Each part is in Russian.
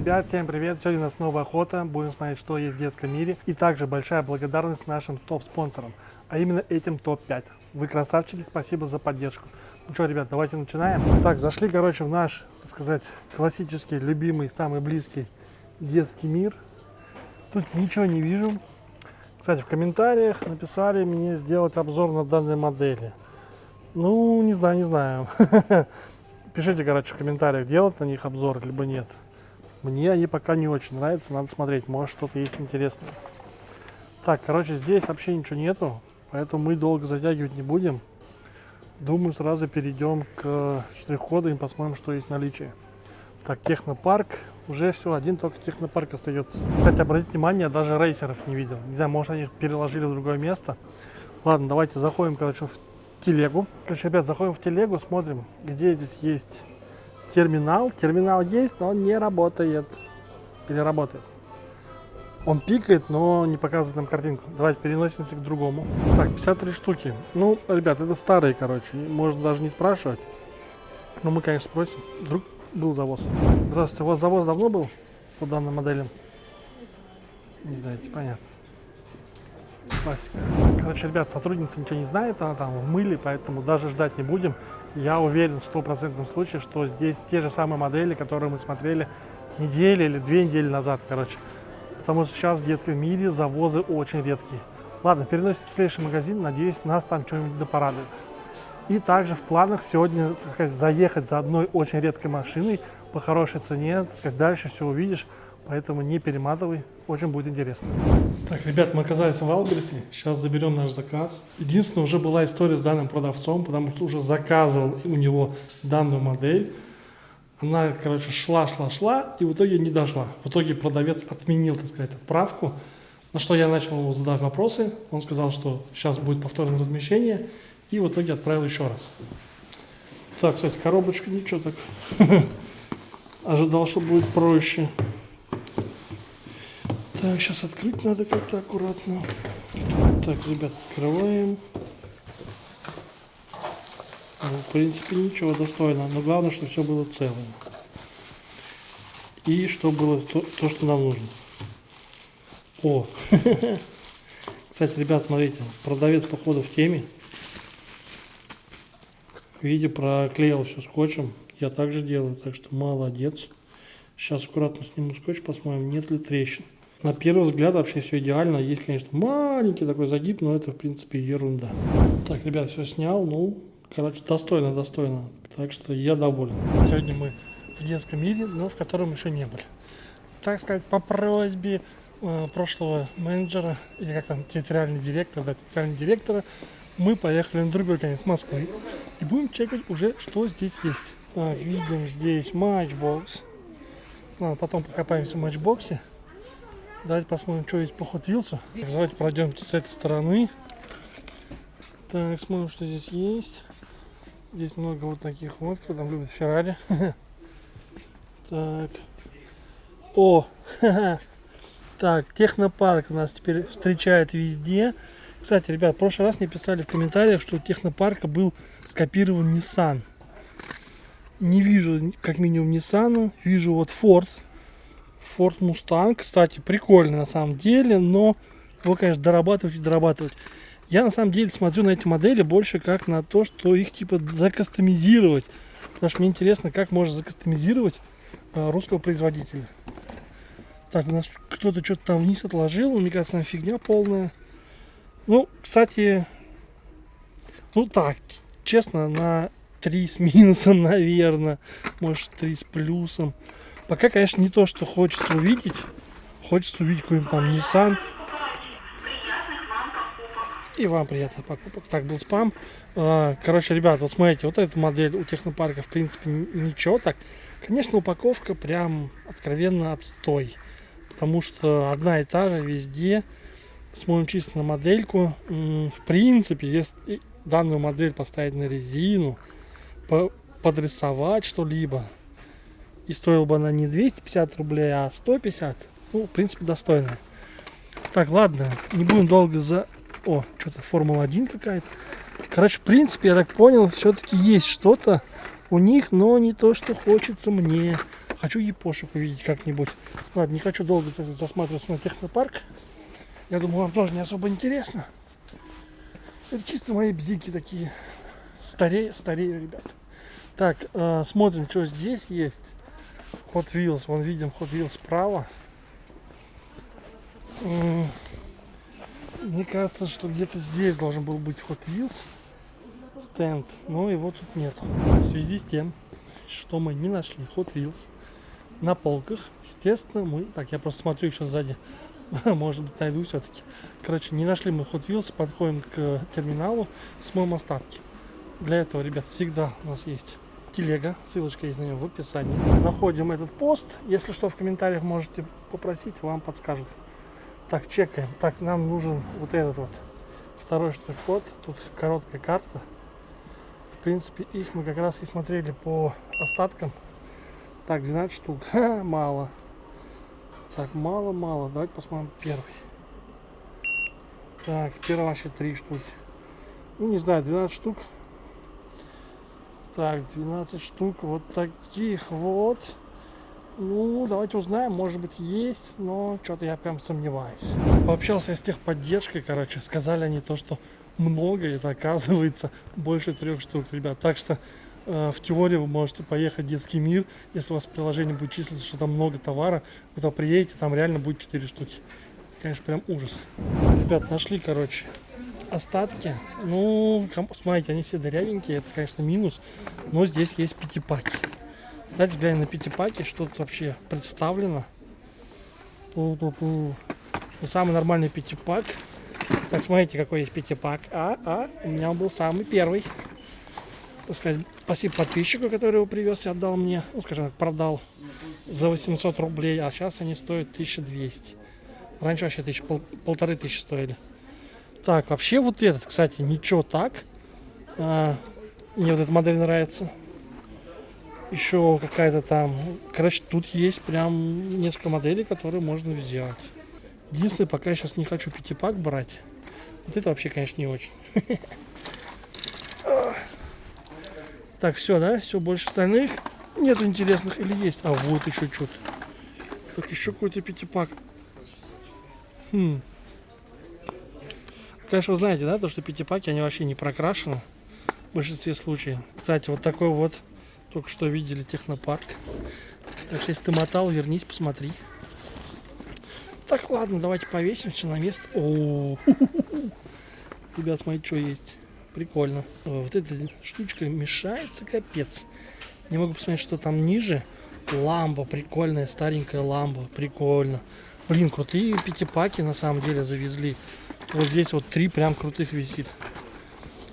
Ребят, всем привет! Сегодня у нас новая охота. Будем смотреть, что есть в детском мире. И также большая благодарность нашим топ-спонсорам, а именно этим топ-5. Вы красавчики, спасибо за поддержку. Ну что, ребят, давайте начинаем. Так, зашли, короче, в наш, так сказать, классический, любимый, самый близкий детский мир. Тут ничего не вижу. Кстати, в комментариях написали мне сделать обзор на данной модели. Ну, не знаю. Пишите, короче, в комментариях, делать на них обзор, либо нет. Мне они пока не очень нравятся, надо смотреть, может что-то есть интересное. Так, короче, здесь вообще ничего нету, поэтому мы долго затягивать не будем. Думаю, сразу перейдем к штрих-коду и посмотрим, что есть в наличии. Так, технопарк, уже все, один только технопарк остается. Кстати, обратите внимание, я даже рейсеров не видел. Не знаю, может они их переложили в другое место. Ладно, давайте заходим, короче, в телегу. Короче, ребят, заходим в телегу, смотрим, где здесь есть терминал. Терминал есть, но он не работает. Или работает. Он пикает, но не показывает нам картинку. Давайте переносимся к другому. Так, 53 штуки. Ну, ребят, это старые, короче. Можно даже не спрашивать. Но мы, конечно, спросим. Вдруг был завоз. Здравствуйте, у вас завоз давно был по данным моделям? Не знаете, понятно. Классика. Короче, ребят, сотрудница ничего не знает, она там в мыле, поэтому даже ждать не будем. Я уверен в 100% случае, что здесь те же самые модели, которые мы смотрели неделю или 2 недели назад, короче. Потому что сейчас в детском мире завозы очень редкие. Ладно, переносимся в следующий магазин, надеюсь, нас там что-нибудь да порадует. И также в планах сегодня, так сказать, заехать за одной очень редкой машиной по хорошей цене, так сказать, дальше все увидишь. Поэтому не перематывай, очень будет интересно. Так, ребят, мы оказались в Валбересе, сейчас заберем наш заказ. Единственное, уже была история с данным продавцом, потому что уже заказывал у него данную модель. Она, короче, шла, и в итоге не дошла. В итоге продавец отменил, так сказать, отправку. На что я начал ему задавать вопросы. Он сказал, что сейчас будет повторное размещение, и в итоге отправил еще раз. Так, кстати, коробочка ничего так. Ожидал, что будет проще. Так, сейчас открыть надо как-то аккуратно. Так, ребят, открываем. Ну, в принципе, ничего, достойно. Но главное, что все было целое. И что было то, что нам нужно. О! Кстати, ребят, смотрите, продавец, походу, в теме. Видите, проклеил все скотчем. Я также делаю, так что молодец. Сейчас аккуратно сниму скотч, посмотрим, нет ли трещин. На первый взгляд вообще все идеально. Есть, конечно, маленький такой загиб, но это, в принципе, ерунда. Так, ребят, все снял. Ну, короче, достойно. Так что я доволен. Сегодня мы в детском мире, но в котором еще не были. Так сказать, по просьбе прошлого менеджера, или как там, территориальный директора, мы поехали на другой конец Москвы. И будем чекать уже, что здесь есть. Так, видим здесь матчбокс. Ладно, потом покопаемся в матчбоксе. Давайте посмотрим, что есть по Hot Wheels. Давайте пройдемте с этой стороны. Так, смотрим, что здесь есть. Здесь много вот таких вот, кто там любит Феррари. Так. О! Так, технопарк у нас теперь встречает везде. Кстати, ребят, в прошлый раз мне писали в комментариях, что у технопарка был скопирован Nissan. Не вижу как минимум Nissan. Вижу вот Ford Mustang, кстати, прикольный на самом деле, но его, конечно, дорабатывать. Я на самом деле смотрю на эти модели больше как на то, что их типа закастомизировать. Потому что мне интересно, как можно закастомизировать русского производителя. Так, у нас кто-то что-то там вниз отложил, мне кажется, там фигня полная. Ну, кстати, ну так, честно, на 3 с минусом, наверное, может 3 с плюсом. Пока, конечно, не то, что хочется увидеть. Хочется увидеть какой-нибудь там Nissan. И вам приятных покупок. Так, был спам. Короче, ребят, вот смотрите, вот эта модель у технопарка, в принципе, ничего так. Конечно, упаковка прям откровенно отстой. Потому что одна и та же везде. Смотрим чисто на модельку. В принципе, если данную модель поставить на резину, подрисовать что-либо, и стоила бы она не 250 рублей, а 150. Ну, в принципе, достойно. Так, ладно, не будем долго О, что-то Формула-1 какая-то. Короче, в принципе, я так понял, все-таки есть что-то у них, но не то, что хочется мне. Хочу япошек увидеть как-нибудь. Ладно, не хочу долго засматриваться на технопарк. Я думаю, вам тоже не особо интересно. Это чисто мои бзики такие. Старее, ребят. Так, смотрим, что здесь есть. Hot Wheels. Вон видим Hot Wheels справа. Мне кажется, что где-то здесь должен был быть Hot Wheels стенд, но его тут нет. В связи с тем, что мы не нашли Hot Wheels на полках, естественно, мы... Так, я просто смотрю еще сзади. Может быть, найду все-таки. Короче, не нашли мы Hot Wheels, подходим к терминалу, смоем остатки. Для этого, ребят, всегда у нас есть телега, ссылочка есть на нее в описании. Находим этот пост. Если что, в комментариях можете попросить, вам подскажут. Так, чекаем. Так, нам нужен вот этот вот второй штрих-код. Тут короткая карта. В принципе, их мы как раз и смотрели по остаткам. Так, 12 штук. Ха, мало. Так, мало. Давайте посмотрим первый. Так, первый вообще 3 штуки. Ну, не знаю, 12 штук. Так, 12 штук вот таких вот. Ну, давайте узнаем, может быть есть, но что-то я прям сомневаюсь. Пообщался я с техподдержкой, короче, сказали они то, что много, это оказывается больше 3 штук, ребят. Так что в теории вы можете поехать в детский мир, если у вас в приложении будет числиться, что там много товара, вы там приедете, там реально будет 4 штуки. Конечно, прям ужас. Ребят, нашли, короче, остатки. Ну, смотрите, они все дырявенькие, это, конечно, минус, но здесь есть пятипаки. Давайте глянем на пятипаки, что тут вообще представлено. Самый нормальный пятипак. Так, смотрите, какой есть пятипак. У меня он был самый первый. Так сказать, спасибо подписчику, который его привез и отдал мне. Ну, скажем так, продал за 800 рублей, а сейчас они стоят 1200. Раньше вообще 1500 стоили. Так, вообще вот этот, кстати, ничего так. Мне вот эта модель нравится. Еще какая-то там. Короче, тут есть прям несколько моделей, которые можно взять. Единственное, пока я сейчас не хочу пятипак брать. Вот это вообще, конечно, не очень. Так, все, да? Все, больше остальных нету интересных или есть? А, вот еще что-то. Так, еще какой-то пятипак. Конечно, вы знаете, да, то, что пятипаки, они вообще не прокрашены в большинстве случаев. Кстати, вот такой вот только что видели технопарк. Так что, если ты мотал, вернись, посмотри. Так, ладно, давайте повесим все на место. О, ребят, смотрите, что есть. Прикольно. Вот эта штучка мешается, капец. Не могу посмотреть, что там ниже. Ламба, прикольная, старенькая ламба. Прикольно. Блин, крутые пятипаки на самом деле завезли. Вот здесь вот 3 прям крутых висит.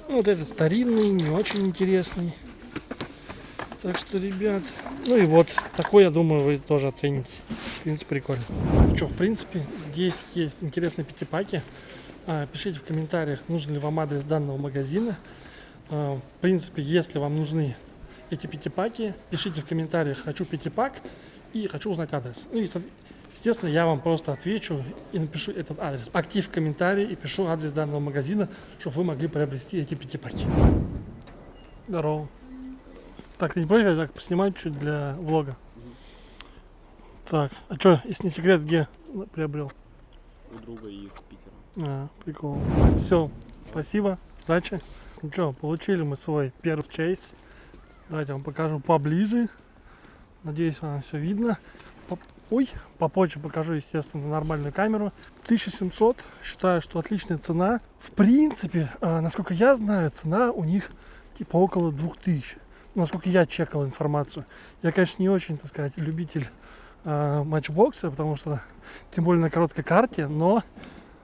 Вот этот старинный, не очень интересный. Так что, ребят, ну и вот, такой, я думаю, вы тоже оцените. В принципе, прикольно. Ну что, в принципе, здесь есть интересные пятипаки. Пишите в комментариях, нужен ли вам адрес данного магазина. В принципе, если вам нужны эти пятипаки, пишите в комментариях «хочу пятипак» и «хочу узнать адрес». Ну и, естественно, я вам просто отвечу и напишу этот адрес. Актив в комментарии и пишу адрес данного магазина, чтобы вы могли приобрести эти пятипаки. Здорово. Так, ты не против, я так поснимать чуть для влога? Так, а что, если не секрет, где приобрел? У друга из Питера. Прикол. Все, спасибо, удачи. Ну что, получили мы свой первый чейз. Давайте я вам покажу поближе. Надеюсь, вам все видно. Попозже покажу, естественно, нормальную камеру. 1700, считаю, что отличная цена. В принципе, насколько я знаю, цена у них типа около 2000. Насколько я чекал информацию. Я, конечно, не очень, так сказать, любитель матчбокса, потому что, тем более на короткой карте, но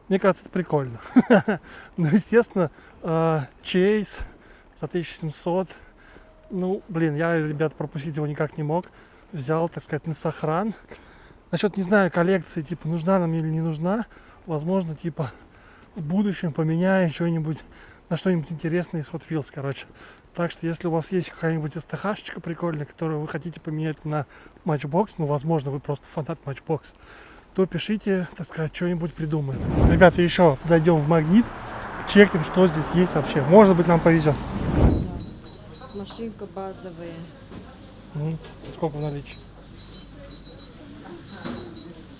мне кажется, это прикольно. Ну, естественно, чейз за 1700. Ну, блин, я, ребят, пропустить его никак не мог. Взял, так сказать, на сохран. Насчет, не знаю, коллекции, типа, нужна нам или не нужна. Возможно, типа, в будущем поменяю что-нибудь на что-нибудь интересное из Hot Wheels, короче. Так что, если у вас есть какая-нибудь СТХ-шечка прикольная, которую вы хотите поменять на Matchbox, ну, возможно, вы просто фанат Matchbox, то пишите, так сказать, что-нибудь придумаем. Ребята, еще зайдем в Магнит, чекнем, что здесь есть вообще. Может быть, нам повезет. Машинка базовая. Сколько в наличии?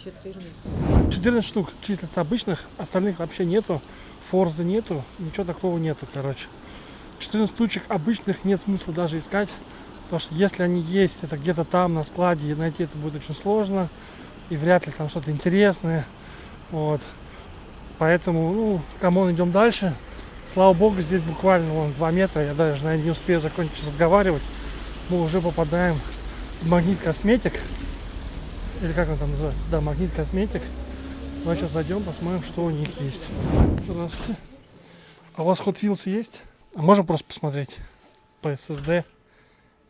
14. 14 штук числятся обычных, остальных вообще нету. Форза нету, ничего такого нету, короче. 14 штучек обычных нет смысла даже искать. Потому что если они есть, это где-то там на складе, и найти это будет очень сложно. И вряд ли там что-то интересное. Вот. Поэтому, ну, камон, идем дальше. Слава богу, здесь буквально вон 2 метра. Я даже, наверное, не успею закончить разговаривать. Мы уже попадаем в Магнит Косметик. Или как он там называется? Да, Магнит Косметик. Давай сейчас зайдем, посмотрим, что у них есть. Здравствуйте. А у вас Hot Wheels есть? А можно просто посмотреть по SSD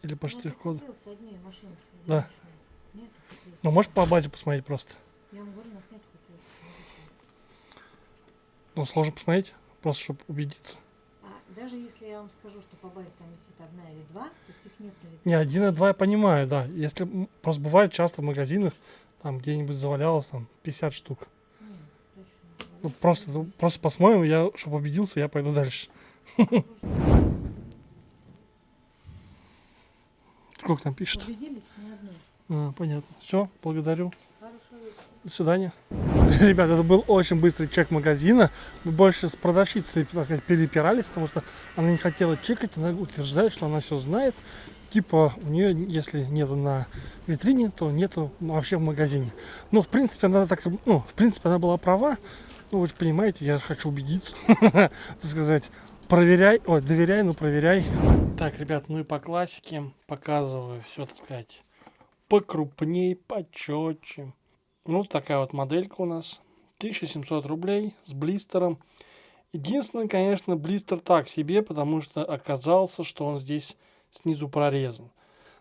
или по штрих-коду? Да. Ну, можешь по базе посмотреть просто? Я вам говорю, у нас нет Hot Wheels. Ну, сложно посмотреть, просто чтобы убедиться. А даже если я вам скажу, что по базе там висит одна или два, то есть их нет на Не, 1 и 2 я понимаю, да. Если просто бывает часто в магазинах, там где-нибудь завалялось там 50 штук. Ну, просто посмотрим, я, чтобы убедился, я пойду дальше. Сколько там пишет? Убедились? Ни одной. Понятно. Все, благодарю. Хорошо. До свидания. Ребята, это был очень быстрый чек магазина. Мы больше с продавщицей, так сказать, перепирались, потому что она не хотела чекать. Она утверждает, что она все знает. Типа у нее, если нету на витрине, то нету вообще в магазине. Ну, в принципе, она так, ну, в принципе, она была права. Ну, вы же понимаете, я хочу убедиться, так сказать. Проверяй, ой, доверяй, но проверяй. Так, ребят, ну и по классике показываю все, так сказать, покрупней, почетче. Ну, такая вот моделька у нас. 1700 рублей с блистером. Единственное, конечно, блистер так себе, потому что оказался, что он здесь снизу прорезан.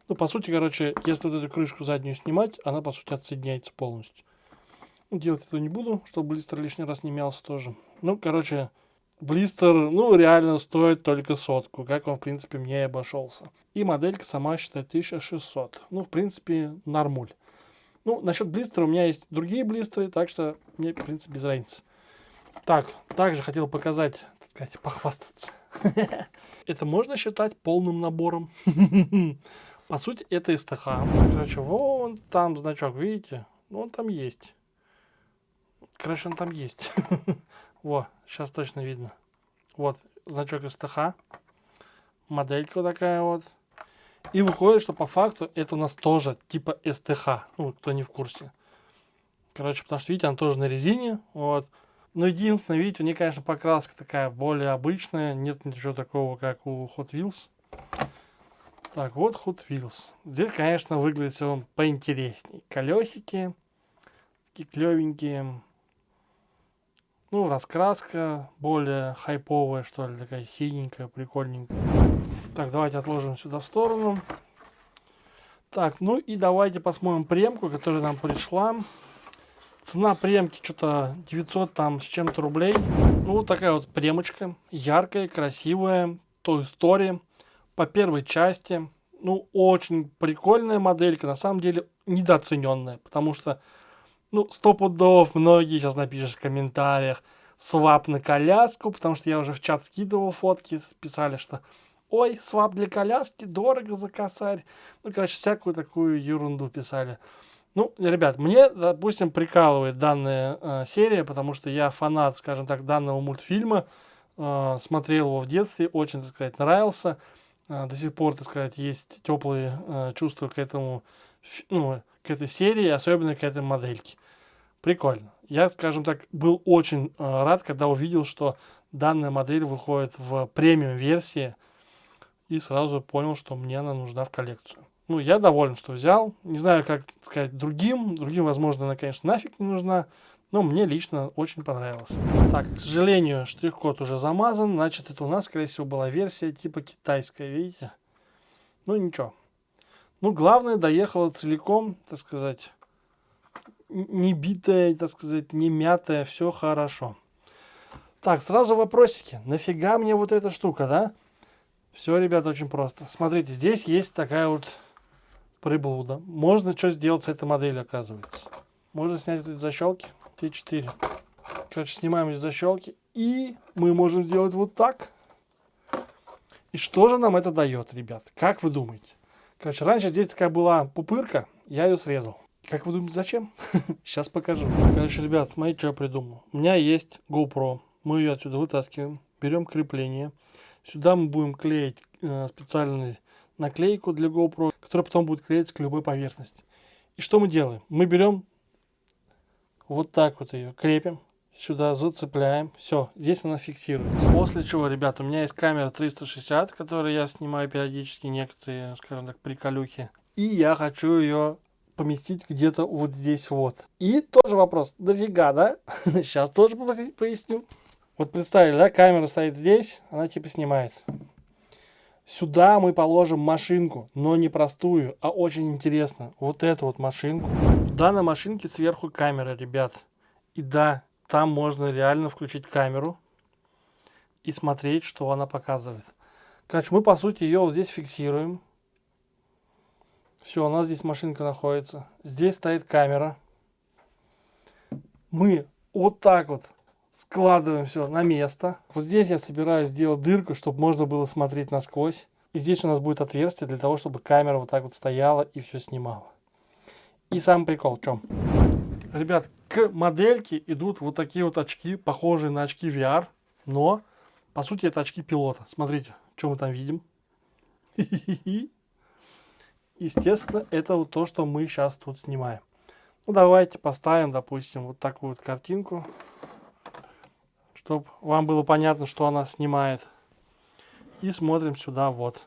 Ну, по сути, короче, если вот эту крышку заднюю снимать, она, по сути, отсоединяется полностью. Ну, делать этого не буду, чтобы блистер лишний раз не мялся тоже. Ну, короче, блистер, ну, реально стоит только 100, как он, в принципе, мне и обошелся. И моделька сама считает 1600. Ну, в принципе, нормуль. Ну, насчет блистера у меня есть другие блистеры, так что мне, в принципе, без разницы. Так, также хотел показать, так сказать, похвастаться. Это можно считать полным набором. По сути, это СТХ. Короче, вон там значок, видите? Ну, он там есть. Короче, он там есть. Во, сейчас точно видно. Вот, значок СТХ. Моделька вот такая вот. И выходит, что по факту это у нас тоже типа СТХ. Ну, кто не в курсе. Короче, потому что, видите, она тоже на резине. Вот. Но единственное, видите, у нее, конечно, покраска такая более обычная. Нет ничего такого, как у Hot Wheels. Так, вот Hot Wheels. Здесь, конечно, выглядит он поинтересней. Колесики. Такие клевенькие. Ну, раскраска более хайповая, что ли, такая синенькая, прикольненькая. Так, давайте отложим сюда в сторону. Так, ну и давайте посмотрим премку, которая нам пришла. Цена премки что-то 900 там с чем-то рублей. Ну, вот такая вот премочка. Яркая, красивая. Toy Story. По первой части. Ну, очень прикольная моделька. На самом деле, недооцененная. Потому что, ну, 100 пудов многие сейчас напишут в комментариях. Свап на коляску. Потому что я уже в чат скидывал фотки. Писали, что ой, свап для коляски, дорого за косарь. Ну, короче, всякую такую ерунду писали. Ну, ребят, мне, допустим, прикалывает данная серия, потому что я фанат, скажем так, данного мультфильма. Смотрел его в детстве, очень, так сказать, нравился. До сих пор, так сказать, есть теплые чувства к этому, ну, к этой серии, особенно к этой модельке. Прикольно. Я, скажем так, был очень рад, когда увидел, что данная модель выходит в премиум-версии. И сразу понял, что мне она нужна в коллекцию. Ну, я доволен, что взял. Не знаю, как сказать другим. Другим, возможно, она, конечно, нафиг не нужна. Но мне лично очень понравилось. Так, к сожалению, штрих-код уже замазан. Значит, это у нас, скорее всего, была версия типа китайская, видите? Ну, ничего. Ну, главное, доехала целиком, так сказать, не битая, так сказать, не мятая. Все хорошо. Так, сразу вопросики. Нафига мне вот эта штука, да? Все, ребята, очень просто. Смотрите, здесь есть такая вот приблуда. Можно что сделать с этой моделью, оказывается. Можно снять эти защелки. Все 4. Короче, снимаем эти защелки. И мы можем сделать вот так. И что же нам это дает, ребят? Как вы думаете? Короче, раньше здесь такая была пупырка. Я ее срезал. Как вы думаете, зачем? Сейчас покажу. Короче, ребят, смотрите, что я придумал. У меня есть GoPro. Мы ее отсюда вытаскиваем. Берем крепление. Сюда мы будем клеить специальную наклейку для GoPro, которая потом будет клеиться к любой поверхности. И что мы делаем? Мы берем вот так вот ее, крепим. Сюда зацепляем. Все, здесь она фиксируется. После чего, ребят, у меня есть камера 360, которой я снимаю периодически некоторые, скажем так, приколюхи. И я хочу ее поместить где-то вот здесь вот. И тоже вопрос, дофига, да? Сейчас тоже поясню. Вот представили, да, камера стоит здесь, она типа снимает. Сюда мы положим машинку, но не простую, а очень интересно. Вот эту вот машинку. В данной машинке сверху камера, ребят. И да, там можно реально включить камеру и смотреть, что она показывает. Короче, мы по сути ее вот здесь фиксируем. Все, у нас здесь машинка находится. Здесь стоит камера. Мы вот так вот складываем все на место. Вот здесь я собираюсь сделать дырку, чтобы можно было смотреть насквозь. И здесь у нас будет отверстие для того, чтобы камера вот так вот стояла и все снимала. И самый прикол в чем? Ребят, к модельке идут вот такие вот очки, похожие на очки VR. Но, по сути, это очки пилота. Смотрите, что мы там видим. Естественно, это вот то, что мы сейчас тут снимаем. Ну, давайте поставим, допустим, вот такую вот картинку, чтобы вам было понятно, что она снимает. И смотрим сюда вот.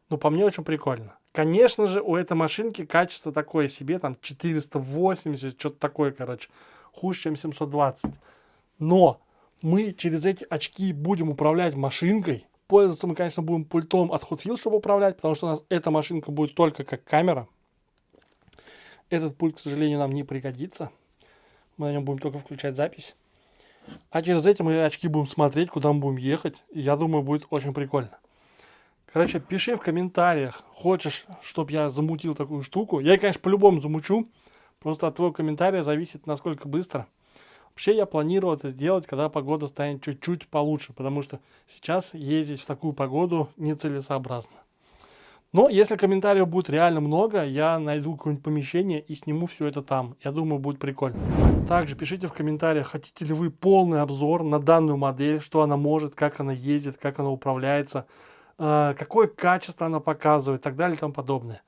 Ну, по мне очень прикольно. Конечно же, у этой машинки качество такое себе, там 480, что-то такое, короче. Хуже, чем 720. Но мы через эти очки будем управлять машинкой. Пользоваться мы, конечно, будем пультом от Hot Wheels, чтобы управлять, потому что у нас эта машинка будет только как камера. Этот пульт, к сожалению, нам не пригодится. Мы на нем будем только включать запись. А через эти мы очки будем смотреть, куда мы будем ехать. И я думаю, будет очень прикольно. Короче, пиши в комментариях, хочешь, чтобы я замутил такую штуку. Я, конечно, по-любому замучу. Просто от твоего комментария зависит, насколько быстро. Вообще, я планировал это сделать, когда погода станет чуть-чуть получше. Потому что сейчас ездить в такую погоду нецелесообразно. Но если комментариев будет реально много, я найду какое-нибудь помещение и сниму все это там. Я думаю, будет прикольно. Также пишите в комментариях, хотите ли вы полный обзор на данную модель, что она может, как она ездит, как она управляется, какое качество она показывает и так далее и тому подобное.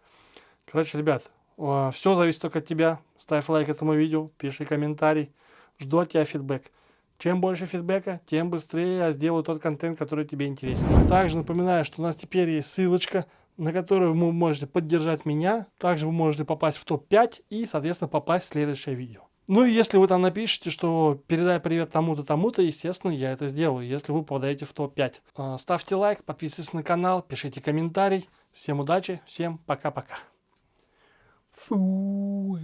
Короче, ребят, все зависит только от тебя. Ставь лайк этому видео, пиши комментарий. Жду от тебя фидбэк. Чем больше фидбэка, тем быстрее я сделаю тот контент, который тебе интересен. Также напоминаю, что у нас теперь есть ссылочка, на которую вы можете поддержать меня. Также вы можете попасть в топ-5 и, соответственно, попасть в следующее видео. Ну и если вы там напишите, что передай привет тому-то, тому-то, естественно, я это сделаю, если вы попадаете в топ-5. Ставьте лайк, подписывайтесь на канал, пишите комментарий. Всем удачи, всем пока-пока. Фу.